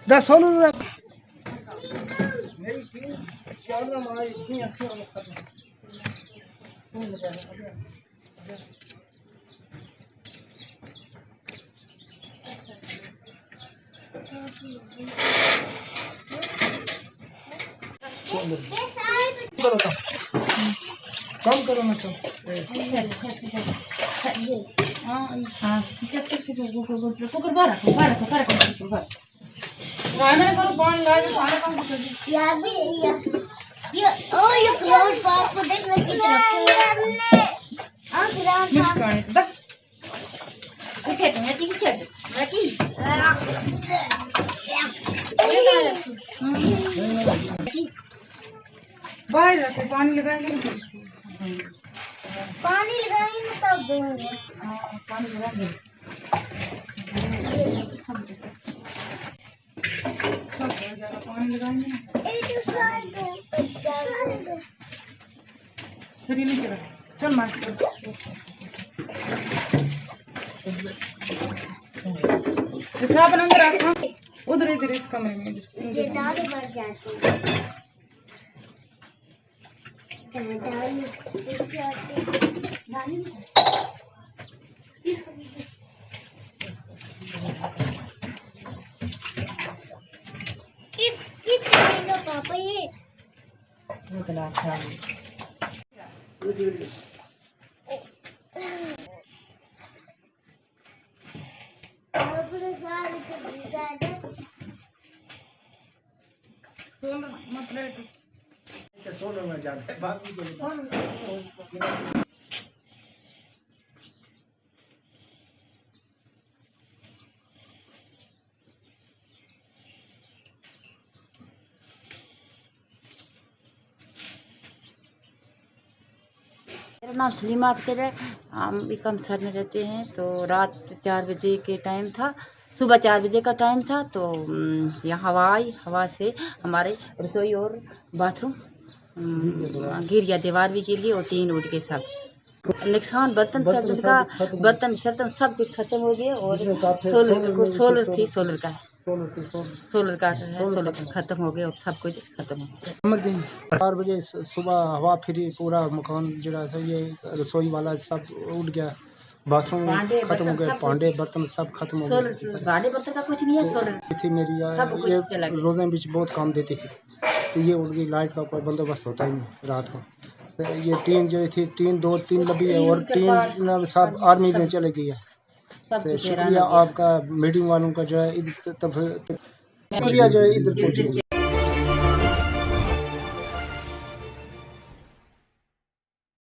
10 सोलह कम करो ना तो ये क्राउड पार्क को देख रहे कितना मुस्कान तक कुछ है मैं कुछ है बाहर जाके पानी लगाएंगे ना पानी लगाएंगे ना तब देंगे पानी लगाएंगे सब जगह पानी लगाएंगे ना सही नहीं चला चल मार साबन अंदर रखो उधर इधर इस कमरे में ये दादी मर जाती कितना पापा ये इतना अच्छा पूरे साल के जीता है सोलर में जाते हैं बाद में मेरा नाम सलीमा अख्तर है। हम कमसर में रहते हैं। तो रात 4 बजे के टाइम था, सुबह 4 बजे का टाइम था। तो यहाँ हवा आई, हवा से हमारे रसोई और बाथरूम गिर गया, दीवार भी गिर गई और टीन उड़ गए। सब नुकसान बर्तन शर्तन सब कुछ खत्म हो गया। और सोलर थी, सोलर का खत्म हो गया और सब कुछ खत्म हो गया। 4 बजे सुबह हवा फिरी, पूरा मकान जरा था ये रसोई वाला सब उड़ गया, बाथरूम खत्म हो गया, भांडे बर्तन सब खत्म हो गए। भांडे बर्तन का कुछ नहीं है, सोलर थी मेरी ये रोज़ें बीच बहुत काम देती थी। तो ये उड़ गई, लाइट का कोई बंदोबस्त होता ही नहीं रात को। तो ये टीन जो थी, टीन 2-3 लगी है और टीन सब आर्मी में चले गई है। तो शुक्रिया आपका मीडिया वालों का जो है, शुक्रिया जो है इधर पहुंची।